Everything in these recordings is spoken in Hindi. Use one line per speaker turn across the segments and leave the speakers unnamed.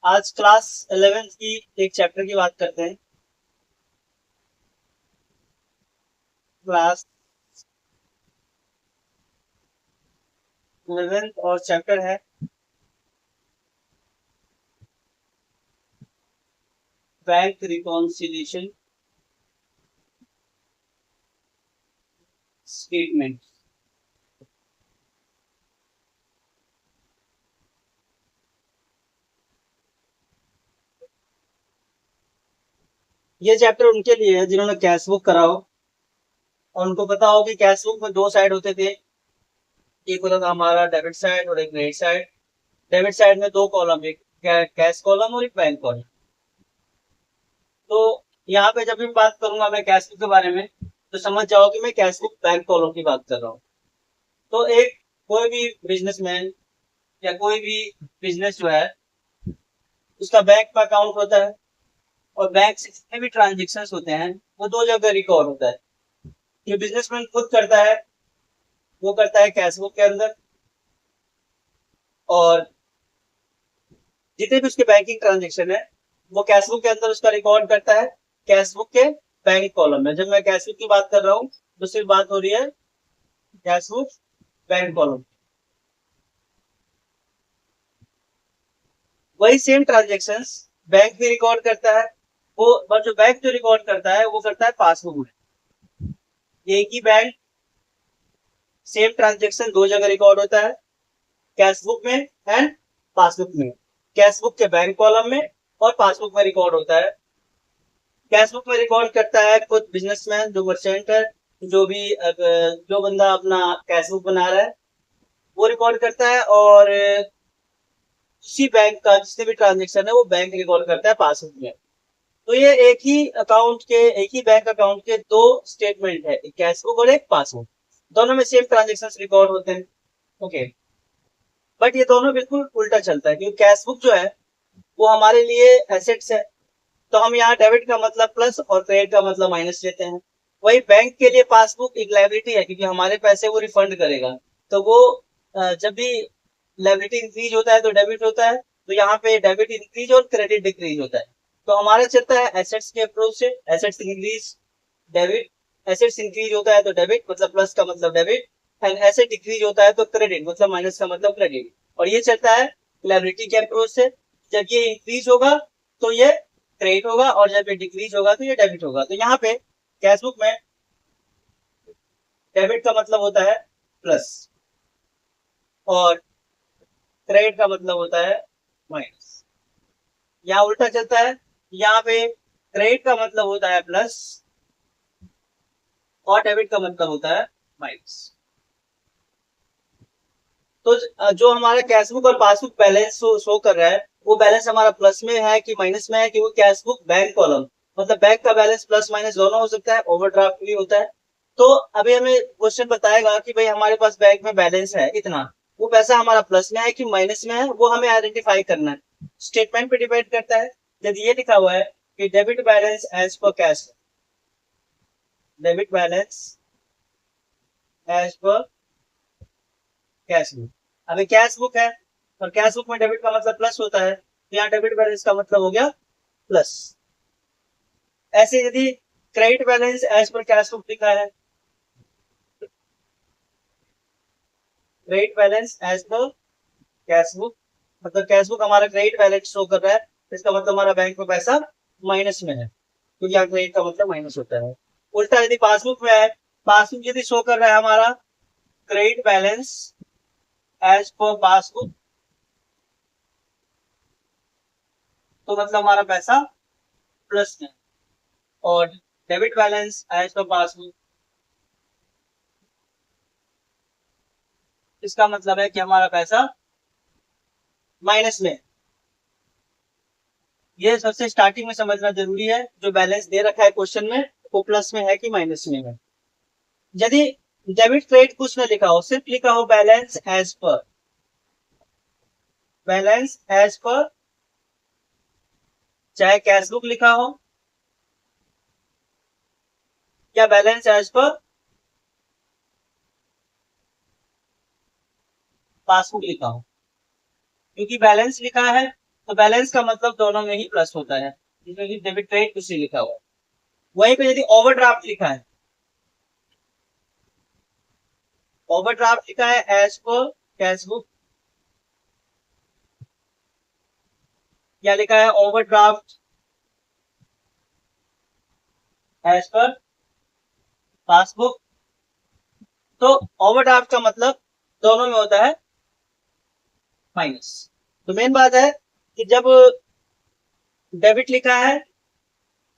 आज क्लास 11th की एक चैप्टर की बात करते हैं। क्लास 11th और चैप्टर है बैंक रिकॉन्सिलिएशन स्टेटमेंट। ये चैप्टर उनके लिए है जिन्होंने कैश बुक करा हो और उनको पता हो कि कैश बुक में दो साइड होते थे। एक होता था हमारा डेबिट साइड और एक क्रेडिट साइड। डेबिट साइड में दो कॉलम, एक कैश कॉलम और एक बैंक कॉलम। तो यहाँ पे जब भी बात करूंगा मैं कैश बुक के बारे में तो समझ जाओ कि मैं कैश बुक बैंक कॉलम की बात कर रहा हूँ। तो एक कोई भी बिजनेसमैन या कोई भी बिजनेस जो है उसका बैंक में अकाउंट होता है और बैंक से जितने भी ट्रांजेक्शन होते हैं वो दो जगह रिकॉर्ड होता है। ये बिजनेसमैन खुद करता है, वो करता है कैश बुक के अंदर, और जितने भी उसके बैंकिंग ट्रांजेक्शन है वो कैश बुक के अंदर उसका रिकॉर्ड करता है कैश बुक के बैंक कॉलम में। जब मैं कैश बुक की बात कर रहा हूँ तो सिर्फ बात हो रही है कैश बुक बैंक कॉलम। वही सेम ट्रांजेक्शन बैंक भी रिकॉर्ड करता है, वो बस जो बैंक जो रिकॉर्ड करता है वो करता है पासबुक में। एक ही बैंक सेम ट्रांजेक्शन दो जगह रिकॉर्ड होता है, कैश बुक में एंड पासबुक में। कैश बुक के बैंक कॉलम में और पासबुक में रिकॉर्ड होता है। कैश बुक में रिकॉर्ड करता है खुद बिजनेसमैन जो मर्चेंट है, जो भी जो बंदा अपना कैश बुक बना रहा है वो रिकॉर्ड करता है, और उसी बैंक का जितने भी ट्रांजेक्शन है वो बैंक रिकॉर्ड करता है पासबुक में। तो ये एक ही अकाउंट के, एक ही बैंक अकाउंट के दो स्टेटमेंट है, एक कैश बुक और एक पासबुक। दोनों में सेम ट्रांजेक्शन रिकॉर्ड होते हैं। ओके, बट ये दोनों बिल्कुल उल्टा चलता है क्योंकि कैश बुक जो है वो हमारे लिए एसेट्स है। तो हम यहाँ डेबिट का मतलब प्लस और क्रेडिट का मतलब माइनस लेते हैं। वही बैंक के लिए पासबुक एक लायबिलिटी है क्योंकि हमारे पैसे वो रिफंड करेगा। तो वो जब भी लायबिलिटी इंक्रीज होता है तो डेबिट होता है, तो यहाँ पे डेबिट इंक्रीज और क्रेडिट डिक्रीज होता है। तो हमारा चलता है एसेट्स के अप्रोच से, assets increase debit. Assets increase होता है तो डेबिट मतलब प्लस का मतलब डेबिट, एंड एसेट डिक्रीज होता है तो क्रेडिट मतलब माइनस का मतलब क्रेडिट। और ये चलता है लायबिलिटी के अप्रोच से। जब ये इंक्रीज होगा तो ये क्रेडिट होगा और जब ये डिक्रीज होगा तो ये डेबिट होगा। तो यहाँ पे कैश बुक में डेबिट का मतलब होता है प्लस और क्रेडिट का मतलब होता है माइनस। यहाँ उल्टा चलता है, यहाँ पे क्रेडिट का मतलब होता है प्लस और डेबिट का मतलब होता है माइनस। तो जो हमारा कैश बुक और पासबुक बैलेंस शो कर रहा है वो बैलेंस हमारा प्लस में है कि माइनस में है, कि वो कैश बुक बैंक कॉलम मतलब बैंक का बैलेंस प्लस माइनस दोनों हो सकता है, ओवरड्राफ्ट भी होता है। तो अभी हमें क्वेश्चन बताएगा कि भाई हमारे पास बैंक में बैलेंस है इतना, वो पैसा हमारा प्लस में है कि माइनस में है, वो हमें आइडेंटिफाई करना है। स्टेटमेंट पे डिपेंड करता है। यदि ये लिखा हुआ है कि debit balance as per cash, debit balance as per cash book. अभी कैश बुक है और कैश बुक में डेबिट का मतलब प्लस होता है, तो यहाँ डेबिट बैलेंस का मतलब हो गया प्लस। ऐसे यदि credit balance as per cash book लिखा है, credit balance as per cash book मतलब कैश बुक हमारा क्रेडिट बैलेंस शो कर रहा है, इसका मतलब हमारा बैंक में पैसा माइनस में है क्योंकि यहाँ क्रेडिट का मतलब माइनस होता है। उल्टा यदि पासबुक में है, पासबुक यदि शो कर रहा है हमारा credit balance as per passbook, तो मतलब हमारा पैसा प्लस में। और debit balance as per passbook, इसका मतलब है कि हमारा पैसा माइनस में। ये सबसे स्टार्टिंग में समझना जरूरी है, जो बैलेंस दे रखा है क्वेश्चन में वो प्लस में है कि माइनस में है। यदि डेबिट क्रेडिट कुछ ना लिखा हो, सिर्फ लिखा हो balance as per, balance as per, चाहे कैश बुक लिखा हो या बैलेंस एज पर पासबुक लिखा हो, क्योंकि बैलेंस लिखा है तो बैलेंस का मतलब दोनों में ही प्लस होता है, जिसमें कि डेबिट क्रेडिट कुछ नहीं लिखा हुआ है। वहीं पे यदि ओवरड्राफ्ट लिखा है, ओवरड्राफ्ट लिखा है एज पर कैश बुक, क्या लिखा है ओवरड्राफ्ट एज पर पासबुक, तो ओवरड्राफ्ट का मतलब दोनों में होता है माइनस। तो मेन बात है कि जब डेबिट लिखा है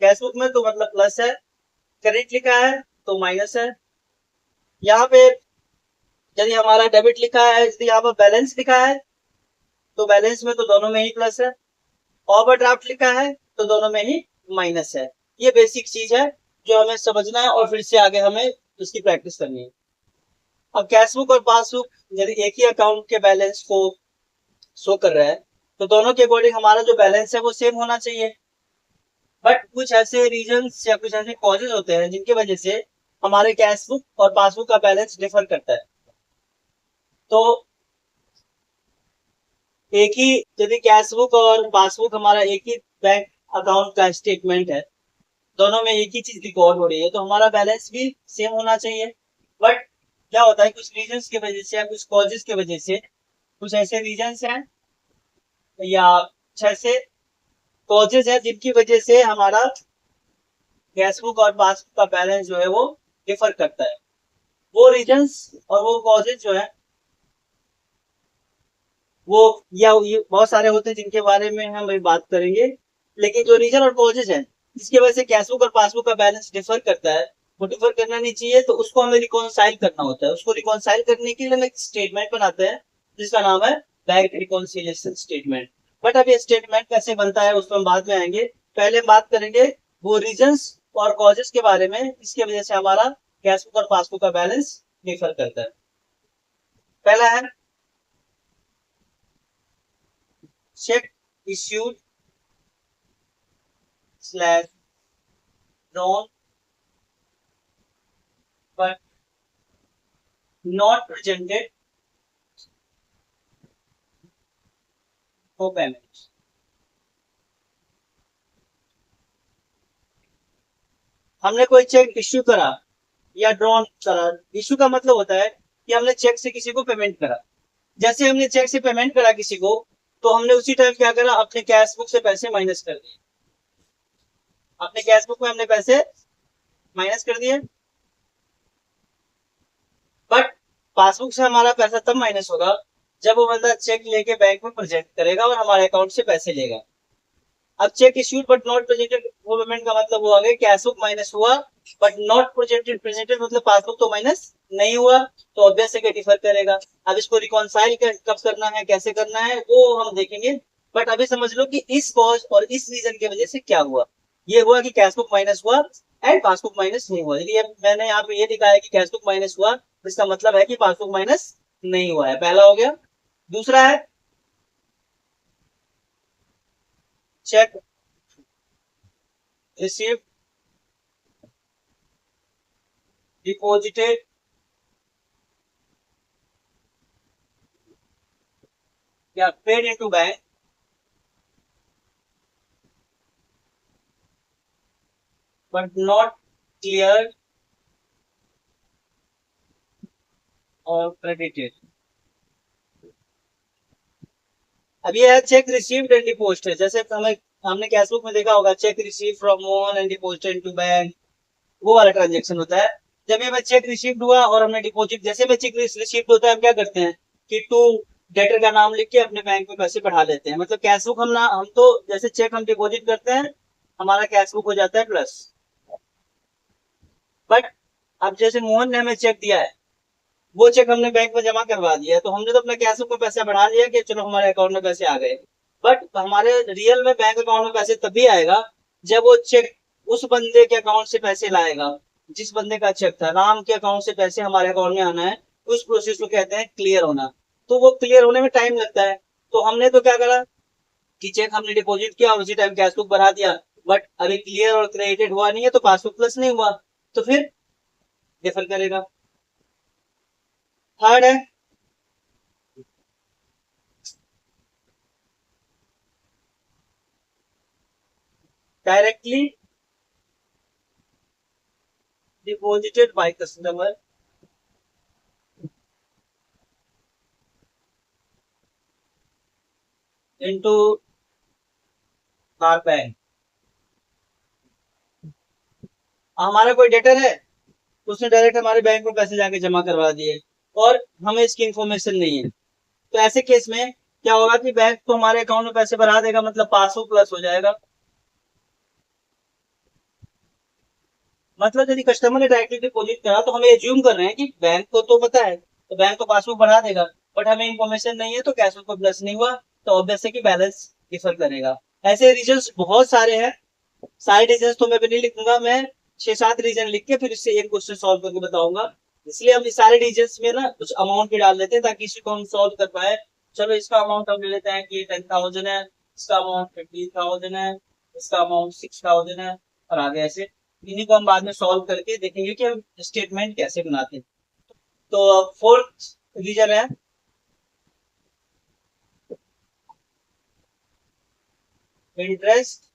कैश बुक में तो मतलब प्लस है, क्रेडिट लिखा है तो माइनस है। यहाँ पे यदि हमारा डेबिट लिखा है, यदि यहाँ पर बैलेंस लिखा है तो बैलेंस में तो दोनों में ही प्लस है, ओवरड्राफ्ट लिखा है तो दोनों में ही माइनस है। ये बेसिक चीज है जो हमें समझना है और फिर से आगे हमें उसकी प्रैक्टिस करनी है। अब कैश बुक और पासबुक यदि एक ही अकाउंट के बैलेंस को शो कर रहा है तो दोनों के अकॉर्डिंग हमारा जो बैलेंस है वो सेम होना चाहिए। बट कुछ ऐसे रीजंस या कुछ ऐसे कॉजेज होते हैं जिनकी वजह से हमारे कैश बुक और पासबुक का बैलेंस डिफर करता है। तो एक ही यदि कैश बुक और पासबुक हमारा एक ही बैंक अकाउंट का स्टेटमेंट है, दोनों में एक ही चीज रिकॉर्ड हो रही है, तो हमारा बैलेंस भी सेम होना चाहिए। बट क्या होता है कुछ रीजंस की वजह से या कुछ कॉजेज की वजह से, कुछ ऐसे रीजंस हैं या कुछ ऐसे कॉजेज है जिनकी वजह से हमारा कैश बुक और पासबुक का बैलेंस जो है वो डिफर करता है। वो रीजंस और वो कॉजेज जो है वो या ये बहुत सारे होते हैं जिनके बारे में हम अभी बात करेंगे। लेकिन जो रीजन और कॉजेज है जिसकी वजह से कैश बुक और पासबुक का बैलेंस डिफर करता है, वो डिफर करना नहीं चाहिए, तो उसको हमें रिकॉन्साइल करना होता है। उसको रिकॉन्साइल करने के लिए हम एक स्टेटमेंट बनाते हैं जिसका नाम है बैंक रिकॉन्सिलिएशन स्टेटमेंट। बट अब ये स्टेटमेंट कैसे बनता है उस पर हम बाद में आएंगे। पहले हम बात करेंगे वो रीजंस और कॉजेज के बारे में इसकी वजह से हमारा कैश बुक और पासबुक का बैलेंस डिफर करता है। पहला है check issued slash drawn but not presented for payment। हमने कोई चेक इश्यू करा या ड्रॉन करा, इश्यू का मतलब होता है कि हमने चेक से किसी को पेमेंट करा। जैसे हमने चेक से पेमेंट करा किसी को, तो हमने उसी टाइम क्या करा, अपने कैश बुक से पैसे माइनस कर दिए। अपने कैश बुक में हमने पैसे माइनस कर दिए। बट पासबुक से हमारा पैसा तब माइनस होगा जब वो बंदा चेक लेके बैंक में प्रेजेंट करेगा और हमारे अकाउंट से पैसे लेगा। अब check issued but not presented वो पेमेंट का मतलब हुआ कि कैश बुक माइनस हुआ बट नॉट प्रेजेंटेड, प्रेजेंटेड मतलब पासबुक तो माइनस नहीं हुआ, तो ऑब्वियस है कि डिफर करेगा। अब इसको रिकॉन्साइल कब करना है, कैसे करना है, वो हम देखेंगे। बट अभी समझ लो कि इस कॉज और इस रीजन की वजह से क्या हुआ। ये हुआ कि कैश बुक माइनस हुआ एंड पासबुक माइनस नहीं हुआ। ये मैंने यहाँ पे ये दिखाया कि कैश बुक माइनस हुआ, इसका मतलब है कि पासबुक माइनस नहीं हुआ है। पहला हो गया। दूसरा है चेक रिसीव डिपॉजिटेड या paid into bank but not clear और क्रेडिटेड। अब ये है चेक रिसीव्ड एंड डिपॉजिटेड। जैसे हमें हमने कैश बुक में देखा होगा check receive from Mohan and deposited into bank, वो वाला ट्रांजेक्शन होता है। जब ये चेक रिसीव्ड हुआ और हमने डिपॉजिट, जैसे में चेक रिसीव्ड होता है हम क्या करते हैं कि टू डेटर का नाम लिख के अपने बैंक में पैसे बढ़ा लेते हैं। मतलब कैश बुक हम तो जैसे चेक हम डिपॉजिट करते हैं हमारा कैश बुक हो जाता है प्लस। बट अब जैसे मोहन ने हमें चेक दिया है, वो चेक हमने बैंक में जमा करवा दिया है, तो हमने तो अपने कैश बुक में पैसे बढ़ा लिया कि चलो हमारे अकाउंट में पैसे आ गए। बट हमारे रियल में बैंक अकाउंट में पैसे तभी आएगा जब वो चेक उस बंदे के अकाउंट से पैसे लाएगा जिस बंदे का चेक था। राम के अकाउंट से पैसे हमारे अकाउंट में आना है, उस प्रोसेस को कहते हैं क्लियर होना। तो वो क्लियर होने में टाइम लगता है। तो हमने तो क्या करा कि चेक हमने डिपॉजिट किया और उसी टाइम कैश बुक बढ़ा दिया, बट अभी क्लियर और क्रेडिटेड हुआ नहीं है तो पासबुक प्लस नहीं हुआ, तो फिर डिफर करेगा। थर्ड है directly deposited by customer into our bank. हमारा कोई डेटर है, उसने डायरेक्ट हमारे बैंक में पैसे जाके जमा करवा दिए और हमें इसकी इंफॉर्मेशन नहीं है, तो ऐसे केस में क्या होगा कि बैंक तो हमारे अकाउंट में पैसे बढ़ा देगा, मतलब पासबुक प्लस हो जाएगा। मतलब यदि कस्टमर ने डायरेक्टली डिपॉजिट करा तो हमें एज्यूम कर रहे हैं कि बैंक को तो पता है, तो बैंक तो पासबुक बढ़ा देगा, बट हमें इंफॉर्मेशन नहीं है तो कैश फ्लो प्लस नहीं हुआ, तो ऑब्वियस है कि बैलेंस डिफर करेगा। ऐसे रीजंस बहुत सारे हैं, सारे रीजंस तो मैं भी नहीं लिखूंगा, मैं 6-7 रीजन लिख के फिर इससे एक क्वेश्चन सॉल्व करके बताऊंगा। इसलिए हम इस सारे रीजंस में ना कुछ अमाउंट भी डाल देते हैं ताकि इसी को हम सॉल्व कर पाए। चलो इसका अमाउंट हम ले लेते हैं कि 10,000 है, इसका अमाउंट 15,000 है, इसका अमाउंट 6,000 है, और आगे ऐसे इन्हीं को हम बाद में सॉल्व करके देखेंगे कि हम स्टेटमेंट कैसे बनाते हैं। तो फोर्थ रीजन है इंटरेस्ट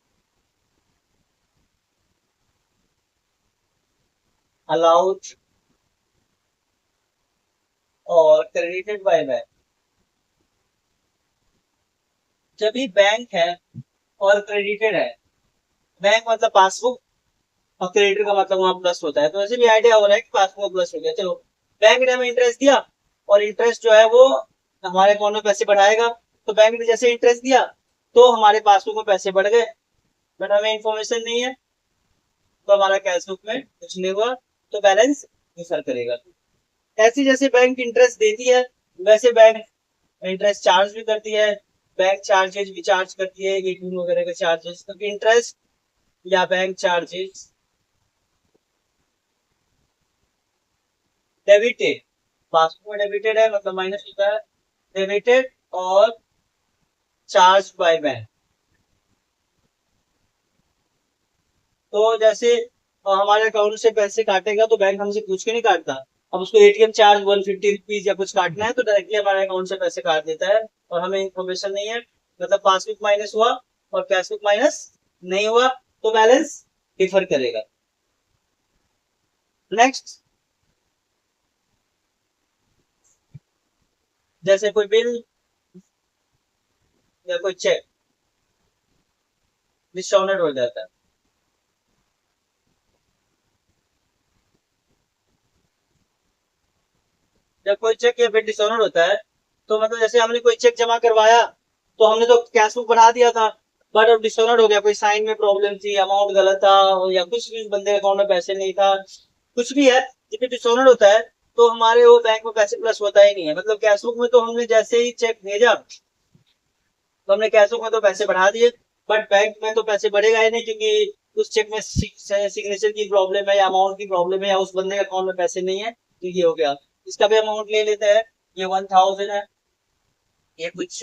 अलाउड और क्रेडिटेड बाय बैंक। जब भी बैंक है और क्रेडिटेड है, बैंक मतलब पासबुक और क्रेडिट का मतलब वहां प्लस होता है, तो ऐसे भी आइडिया हो रहा है कि पासबुक प्लस हो गया। चलो, बैंक ने हमें इंटरेस्ट दिया और इंटरेस्ट जो है वो हमारे अकाउंट में पैसे बढ़ाएगा, तो बैंक ने जैसे इंटरेस्ट दिया तो हमारे पासबुक में पैसे बढ़ गए, बट हमें इंफॉर्मेशन नहीं है तो हमारा कैश बुक में कुछ नहीं हुआ, तो बैलेंस डिफर करेगा। ऐसी जैसे बैंक इंटरेस्ट देती है वैसे बैंक इंटरेस्ट चार्ज भी करती है, बैंक चार्जेस भी चार्ज करती है, एटीएम वगैरह के चार्जेस, तो इंटरेस्ट या बैंक चार्जेस डेबिटेड, पासबुक में डेबिटेड है मतलब माइनस होता है, डेबिटेड और चार्ज बाय बैंक। तो जैसे हमारे अकाउंट से पैसे काटेगा तो बैंक हमसे पूछ के नहीं काटता, अब उसको एटीएम चार्ज 150 रुपीज या कुछ काटना है तो डायरेक्टली हमारे अकाउंट से पैसे काट देता है और हमें इन्फॉर्मेशन नहीं है, मतलब पासबुक माइनस हुआ और कैश बुक माइनस नहीं हुआ, तो बैलेंस डिफर करेगा। नेक्स्ट, जैसे कोई बिल या कोई चेक डिसऑनर्ड हो जाता है, जब कोई चेक या बिल डिसऑनर होता है तो मतलब जैसे हमने कोई चेक जमा करवाया तो हमने तो कैश बुक बना दिया था, बट अब डिसऑनर हो गया, कोई साइन में प्रॉब्लम थी, अमाउंट गलत था, या कुछ भी बंदे के अकाउंट में पैसे नहीं था, कुछ भी है, जब डिसऑनर होता है तो हमारे वो बैंक में पैसे प्लस होता ही नहीं है। मतलब कैश बुक में तो हमने जैसे ही चेक भेजा तो हमने कैश बुक में तो पैसे बढ़ा दिए, बट बैंक में तो पैसे बढ़ेगा ही नहीं क्योंकि उस चेक में सिग्नेचर की प्रॉब्लम है या अमाउंट की प्रॉब्लम है या उस बंदे के अकाउंट में पैसे नहीं है, तो ये हो गया। इसका भी अमाउंट ले लेते हैं, ये 1,000 है, ये कुछ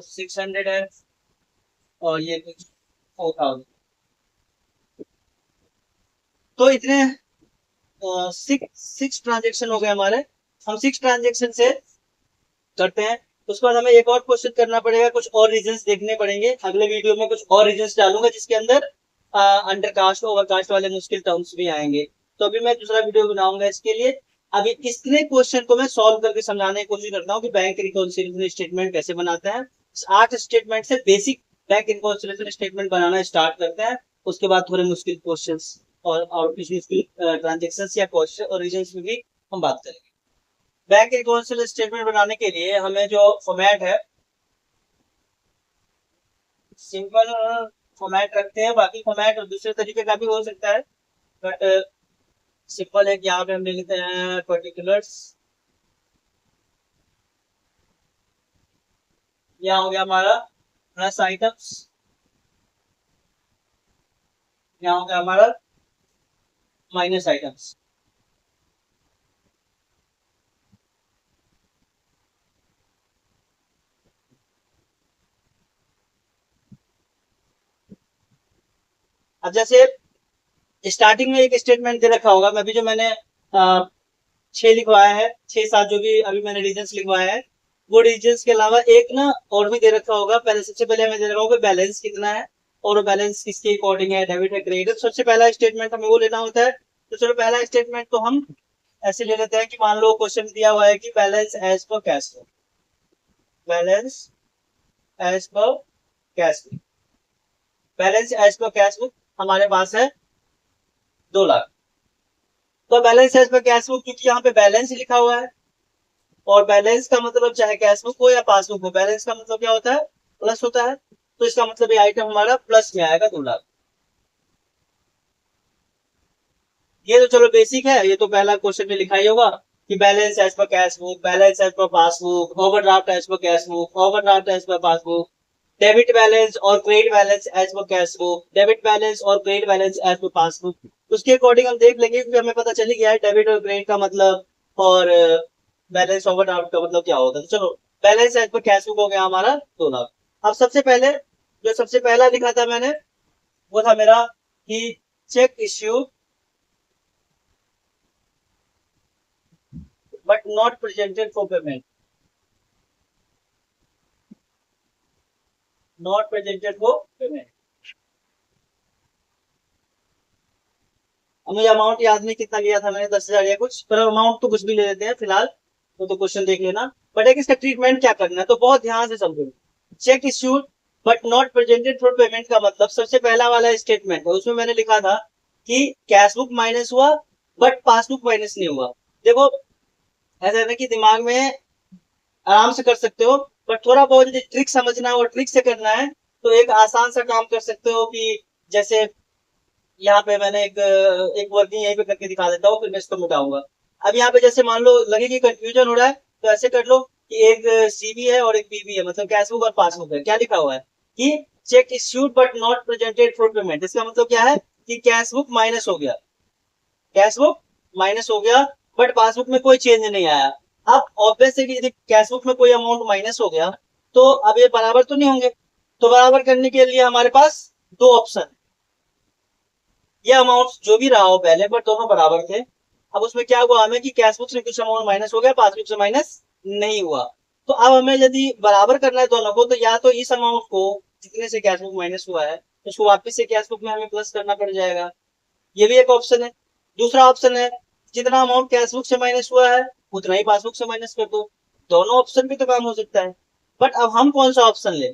600 है, और ये कुछ 4,000। तो इतने सिक्स ट्रांजेक्शन हो गए हमारे, हम 6 ट्रांजेक्शन से करते हैं। उसके बाद हमें एक और क्वेश्चन करना पड़ेगा, कुछ और रीजंस देखने पड़ेंगे, अगले वीडियो में कुछ और रीजंस डालूंगा जिसके अंदर अंडर कास्ट ओवर कास्ट वाले मुश्किल टर्म्स भी आएंगे, तो अभी मैं दूसरा वीडियो बनाऊंगा इसके लिए। अभी इतने क्वेश्चन को मैं सॉल्व करके समझाने की कोशिश करता हूँ कि बैंक रिकॉन्सिलिएशन स्टेटमेंट कैसे बनाते हैं। 8 स्टेटमेंट से बेसिक बैंक रिकॉन्सिलिएशन स्टेटमेंट बनाना स्टार्ट करते हैं, उसके बाद थोड़े मुश्किल क्वेश्चन और कुछ मुश्किल ट्रांजेक्शन या क्वेश्चन और रीजंस में भी हम बात करेंगे। बैंक रिकॉन्सिलिएशन स्टेटमेंट बनाने के लिए हमें जो फॉर्मेट है सिंपल फॉर्मेट रखते हैं, बाकी फॉर्मेट दूसरे तरीके का भी हो सकता है, बट सिंपल है कि यहाँ पे हम ले लेते हैं पर्टिकुलर्स। यहाँ हो गया हमारा प्लस आइटम्स, यहाँ हो गया हमारा माइनस आइटम्स। अब जैसे स्टार्टिंग में एक स्टेटमेंट दे रखा होगा, मैं भी जो मैंने 6 लिखवाया है, 6-7 जो भी अभी मैंने रीजंस लिखवाया है, वो रीजंस के अलावा एक ना और भी दे रखा होगा। पहले सबसे पहले हमें दे रखा होगा बैलेंस कितना है और बैलेंस किसके अकॉर्डिंग है, डेबिट है क्रेडिट है। सबसे पहला स्टेटमेंट हमें वो लेना होता है। तो चलो पहला स्टेटमेंट तो हम ऐसे ले लेते हैं कि मान लो क्वेश्चन दिया हुआ है कि balance as per cash flow, balance as per cash flow, balance as per cash flow हमारे पास है 2 लाख। तो balance as per cash flow क्योंकि यहाँ पे बैलेंस लिखा हुआ है और बैलेंस का मतलब चाहे कैश बुक हो या पासबुक हो, बैलेंस का मतलब क्या होता है, प्लस होता है। तो इसका मतलब ये आइटम हमारा प्लस में आएगा 2 लाख। ये तो चलो बेसिक है, ये तो पहला क्वेश्चन में लिखा ही होगा कि balance as per cash book, balance as per passbook, overdraft as per cash book, overdraft as per passbook, debit balance और credit balance as per cash book, debit balance और credit balance as per passbook. उसके अकॉर्डिंग हम देख लेंगे क्योंकि हमें पता चल गया है डेबिट और क्रेडिट का मतलब और बैलेंस ओवरड्राफ्ट का मतलब क्या होता है। तो चलो balance as per cash book हो गया हमारा 2 लाख। अब सबसे पहले जो सबसे पहला लिखा था मैंने वो था मेरा कि cheque issue but not presented for payment, not presented for payment. अब मुझे अमाउंट याद नहीं कितना लिया था मैंने, 10,000 या कुछ, पर अमाउंट तो कुछ भी ले लेते हैं फिलहाल। तो क्वेश्चन देख लेना, बट एक इसका ट्रीटमेंट क्या करना है तो बहुत ध्यान से समझो। Check issued but not presented for payment का मतलब सबसे पहला वाला स्टेटमेंट है, उसमें मैंने लिखा था कि कैश बुक माइनस हुआ बट पासबुक माइनस नहीं हुआ। देखो ऐसा है ना कि दिमाग में आराम से कर सकते हो, बट थोड़ा बहुत यदि ट्रिक समझना है और ट्रिक से करना है तो एक आसान सा काम कर सकते हो कि जैसे यहाँ पे मैंने एक वर्किंग यहीं पे करके दिखा देता हूँ, फिर मैं इसको मिटाऊंगा। अब यहाँ पे जैसे मान लो लगे कि कंफ्यूजन हो रहा है तो ऐसे कर लो कि एक सीबी है और एक पीबी है, मतलब कैश बुक और पासबुक है। क्या लिखा हुआ है कि check issued but not presented for payment, इसका मतलब क्या है कि कैश बुक माइनस हो गया, कैश बुक माइनस हो गया बट पासबुक में कोई चेंज नहीं आया। अब ऑब्वियस है कि यदि कैश बुक में कोई अमाउंट माइनस हो गया तो अब ये बराबर तो नहीं होंगे। तो बराबर करने के लिए हमारे पास 2 ऑप्शन, ये अमाउंट जो भी रहा हो पहले पर दोनों बराबर थे। अब उसमें क्या हुआ हमें कि कैश बुक से कुछ अमाउंट माइनस हो गया, पासबुक से माइनस नहीं हुआ। तो अब हमें यदि बराबर करना है दोनों को तो या तो इस अमाउंट को जितने से कैश बुक माइनस हुआ है उसको वापस से कैश बुक में हमें प्लस करना पड़ जाएगा, ये भी एक ऑप्शन है। दूसरा ऑप्शन है जितना अमाउंट कैश बुक से माइनस हुआ है उतना ही पासबुक से माइनस कर दो। दोनों ऑप्शन भी तो काम हो सकता है। बट अब हम कौन सा ऑप्शन ले,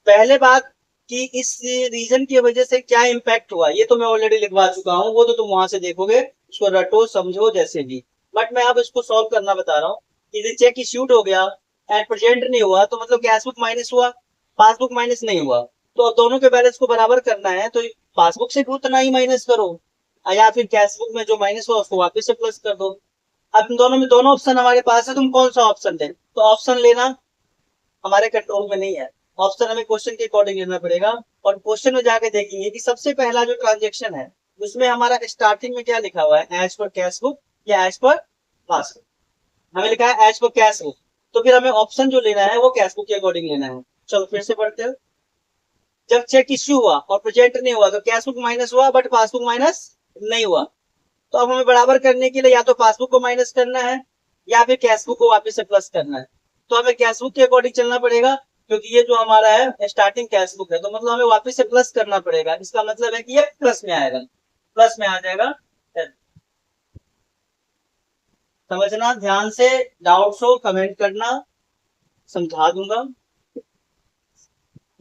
पहले बात कि इस रीजन की वजह से क्या इंपैक्ट हुआ ये तो मैं ऑलरेडी लिखवा चुका हूँ, वो तो तुम वहां से देखोगे, उसको रटो समझो जैसे भी। बट मैं अब इसको सॉल्व करना बता रहा हूँ कि चेक इश्यूड हो गया एंड प्रेजेंट नहीं हुआ तो मतलब कैश बुक माइनस हुआ, पासबुक माइनस नहीं हुआ। तो अब दोनों के बैलेंस को बराबर करना है तो पासबुक से भी उतना ही माइनस करो या फिर कैश बुक में जो माइनस हुआ उसको वापस से प्लस कर दो। अब इन दोनों में दोनों ऑप्शन हमारे पास है, तुम कौन सा ऑप्शन ले, तो ऑप्शन लेना हमारे कंट्रोल में नहीं है, ऑप्शन हमें क्वेश्चन के अकॉर्डिंग लेना पड़ेगा। और क्वेश्चन में जाके देखेंगे कि सबसे पहला जो ट्रांजेक्शन है उसमें हमारा स्टार्टिंग में क्या लिखा हुआ है, एज पर कैश बुक या एज पर पासबुक। हमें लिखा है एज पर कैश बुक, तो फिर हमें ऑप्शन जो लेना है वो कैश बुक के अकॉर्डिंग लेना है। चलो फिर से पढ़ते हैं। जब चेक इश्यू हुआ और प्रेजेंट नहीं हुआ तो कैश बुक माइनस हुआ बट पासबुक माइनस नहीं हुआ। तो अब हमें बराबर करने के लिए या तो पासबुक को माइनस करना है या फिर कैश बुक को वापस से प्लस करना है। तो हमें कैश बुक के अकॉर्डिंग चलना पड़ेगा क्योंकि ये जो हमारा है स्टार्टिंग कैश बुक है, तो मतलब हमें वापस से प्लस करना पड़ेगा। इसका मतलब है कि ये प्लस में आएगा, प्लस में आ जाएगा। समझना ध्यान से, डाउट्स हो कमेंट करना, समझा दूंगा।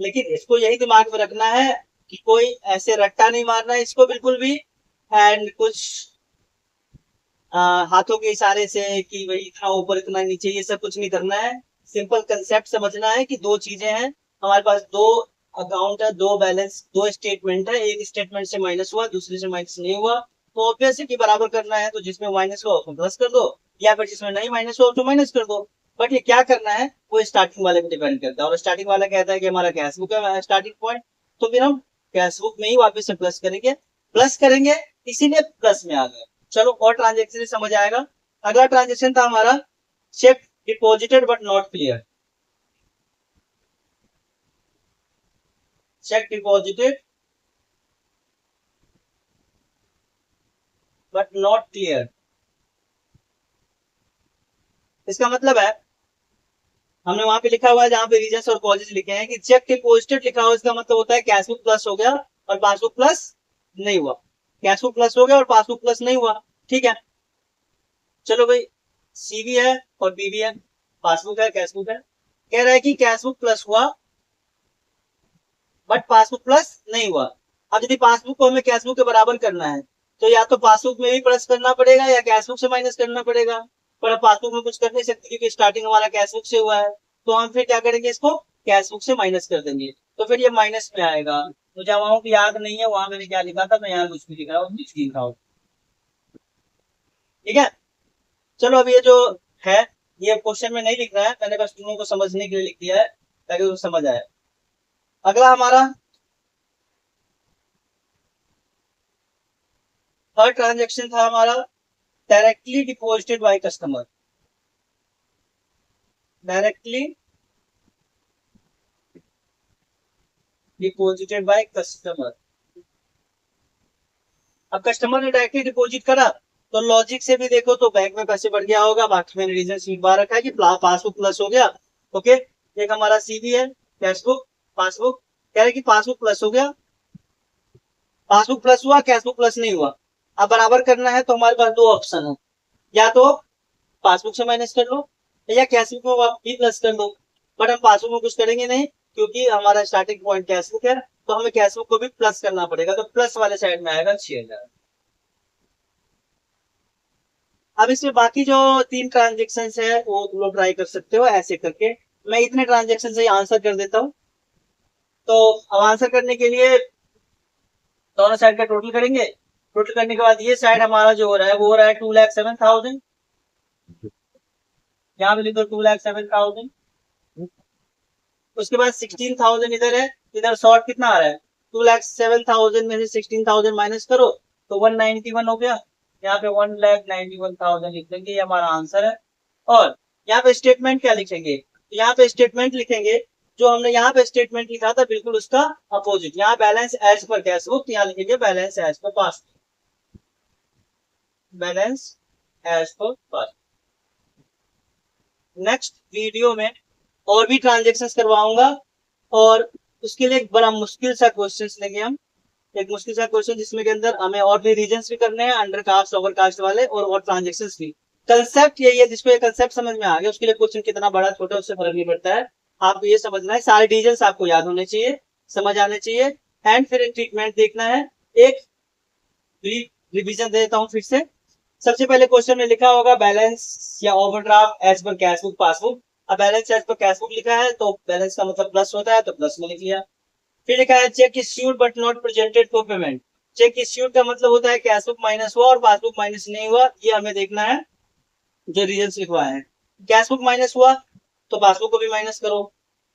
लेकिन इसको यही दिमाग में रखना है कि कोई ऐसे रट्टा नहीं मारना है इसको बिल्कुल भी, एंड कुछ हाथों के इशारे से कि भाई इतना ऊपर इतना नीचे ये सब कुछ नहीं करना है। सिंपल कंसेप्ट समझना है कि दो चीजें हैं हमारे पास, दो अकाउंट है, दो बैलेंस, दो स्टेटमेंट है, एक स्टेटमेंट से माइनस हुआ दूसरे से माइनस नहीं हुआ। तो ऑब्वियस है कि बराबर करना है तो जिसमें माइनस हुआ उसमें प्लस कर दो या फिर जिसमें नहीं माइनस हुआ तो माइनस कर दो। बट ये क्या करना है वो स्टार्टिंग वाले पे डिपेंड करता है, और स्टार्टिंग वाला कहता है कि हमारा कैश बुक है स्टार्टिंग पॉइंट, तो फिर हम कैश बुक में ही वापस से प्लस करेंगे, प्लस करेंगे इसीलिए प्लस में आ गए। चलो और ट्रांजेक्शन समझ आएगा। अगला ट्रांजेक्शन था हमारा check deposited but not clear, check deposited but not clear. इसका मतलब है हमने वहां पे लिखा हुआ है जहाँ पे रीजंस और कॉजेज लिखे हैं कि चेक डिपॉजिटेड लिखा हुआ, इसका मतलब होता है कैश बुक प्लस हो गया और पासबुक प्लस नहीं हुआ, कैश बुक प्लस हो गया और पासबुक प्लस नहीं हुआ। ठीक है, चलो भाई, सीवी है और पीवी है, पासबुक है कैश बुक है। कह रहा है कि कैश बुक प्लस हुआ बट पासबुक प्लस नहीं हुआ। अब यदि पासबुक को हमें कैश बुक के बराबर करना है तो या तो पासबुक में भी प्लस करना पड़ेगा या कैश बुक से माइनस करना पड़ेगा, पर अब पासबुक में कुछ कर नहीं सकते क्योंकि स्टार्टिंग हमारा कैश बुक से हुआ है, तो हम फिर क्या करेंगे, इसको कैश बुक से माइनस कर देंगे, तो फिर ये माइनस में आएगा। तो जब वहां की याद नहीं है वहां मैंने क्या लिखा था, मैं यहाँ कुछ भी लिख रहा हूँ, लिखा हूँ। ठीक है, चलो अब ये जो है ये क्वेश्चन में नहीं लिख रहा है, मैंने बस तुम लोगों को समझने के लिए लिख दिया है ताकि वो समझ आए। अगला हमारा थर्ड ट्रांजेक्शन था हमारा directly deposited by customer, directly deposited by customer. अब कस्टमर ने डायरेक्टली डिपॉजिट करा तो लॉजिक से भी देखो तो बैंक में पैसे बढ़ गया होगा, बाकी मैंने रीजन शीट बार रखा है कि पासबुक प्लस हो गया। ओके, एक हमारा सीवी है, कैश बुक, पासबुक, कह रहे कि पासबुक प्लस हो गया, पासबुक प्लस हुआ, कैश बुक प्लस नहीं हुआ। अब बराबर करना है तो हमारे पास दो ऑप्शन है, या तो पासबुक से माइनस कर लो या कैश बुक में भी प्लस कर लो, बट हम पासबुक में कुछ करेंगे नहीं क्योंकि हमारा स्टार्टिंग पॉइंट कैश बुक है, तो हमें कैश बुक को भी प्लस करना पड़ेगा, तो प्लस वाले साइड में आएगा 6,000। अब इसमें बाकी जो 3 ट्रांजेक्शन है वो तुम लोग ट्राई कर सकते हो ऐसे करके, मैं इतने ट्रांजेक्शन से आंसर कर देता हूँ। तो अब आंसर करने के लिए दोनों साइड का टोटल करेंगे, टोटल करने के बाद ये साइड हमारा जो हो रहा है वो हो रहा है 2,07,000, यहाँ पे लिखो 2,07,000। उसके बाद 16,000 इधर है, इधर शॉर्ट कितना आ रहा है, 2,07,000 में से 16,000 माइनस करो तो 191 हो गया, यहाँ पे 1,91,000 लिख देंगे, ये हमारा आंसर है। और यहाँ पे स्टेटमेंट क्या लिखेंगे, तो यहाँ पे स्टेटमेंट लिखेंगे जो हमने यहाँ पे स्टेटमेंट लिखा था बिल्कुल उसका अपोजिट, यहाँ balance as per cash book, यहाँ लिखेंगे बैलेंस एज पर पास, बैलेंस एज पर पास। नेक्स्ट वीडियो में और भी ट्रांजेक्शन करवाऊंगा और उसके लिए एक बड़ा मुश्किल सा क्वेश्चन लेंगे हम, एक मुश्किल सा क्वेश्चन जिसमें के अंदर हमें और भी रीजन्स भी करने हैं, अंडर कास्ट ओवर कास्ट वाले और ट्रांजेक्शंस भी। कंसेप्ट यही है, जिसको ये कंसेप्ट समझ में आ गया उसके लिए क्वेश्चन कितना बड़ा छोटा उससे फर्क नहीं पड़ता है, आपको ये समझना है सारे रीजन्स आपको याद होने चाहिए, समझ आने चाहिए, एंड फिर ट्रीटमेंट देखना है। एक रिविजन देता हूँ फिर से। सबसे पहले क्वेश्चन में लिखा होगा बैलेंस या overdraft as per cash book passbook, अब balance as per cash book लिखा है तो बैलेंस का मतलब प्लस होता है तो प्लस में लिख लिया। फिर लिखा है check issued but not presented for payment, check issued का मतलब होता है कैश बुक माइनस हुआ और पासबुक माइनस नहीं हुआ, ये हमें देखना है जो रीजन लिखवाए हैं। कैश बुक माइनस हुआ तो पासबुक को भी माइनस करो,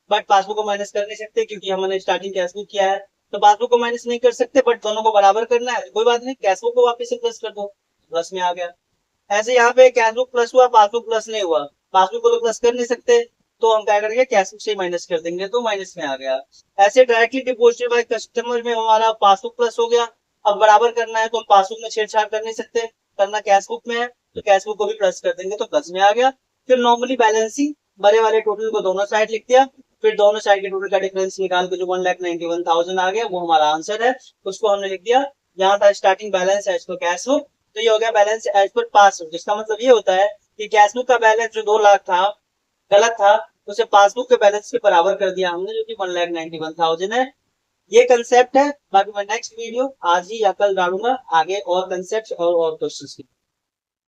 बट पासबुक को माइनस कर नहीं सकते क्योंकि हमने स्टार्टिंग कैश बुक किया है, तो पासबुक को माइनस नहीं कर सकते बट दोनों को बराबर करना है, कोई बात नहीं, कैश बुक को वापस से प्लस कर दो, प्लस में आ गया। ऐसे यहाँ पे कैश बुक प्लस हुआ, पासबुक प्लस नहीं हुआ, पासबुक को तो प्लस कर नहीं सकते तो हम क्या करेंगे कैश बुक से माइनस कर देंगे, तो माइनस में आ गया। ऐसे डायरेक्टली डिपॉजिटेड बाय कस्टमर में हमारा पासबुक प्लस हो गया, अब बराबर करना है तो हम पासबुक में छेड़छाड़ कर नहीं सकते, करना कैश बुक में है तो कैश बुक को भी प्लस कर देंगे तो प्लस में आ गया। फिर नॉर्मली बैलेंसिंग बड़े वाले टोटल को दोनों साइड लिख दिया, फिर दोनों साइड के टोटल का डिफरेंस निकाल के जो 1,91,000 आ गया वो हमारा आंसर है, उसको हमने लिख दिया। यहाँ था starting balance as per cash book, तो ये हो गया बैलेंस एज पर पासबुक, जिसका मतलब ये होता है कि कैश बुक का बैलेंस जो 2 लाख था गलत था, उसे पासबुक के बैलेंस के बराबर कर दिया हमने जो कि 1,91,000 है। ये कंसेप्ट है, बाकी मैं नेक्स्ट वीडियो आज ही या कल डालूंगा आगे और कंसेप्ट और क्वेश्चंस की।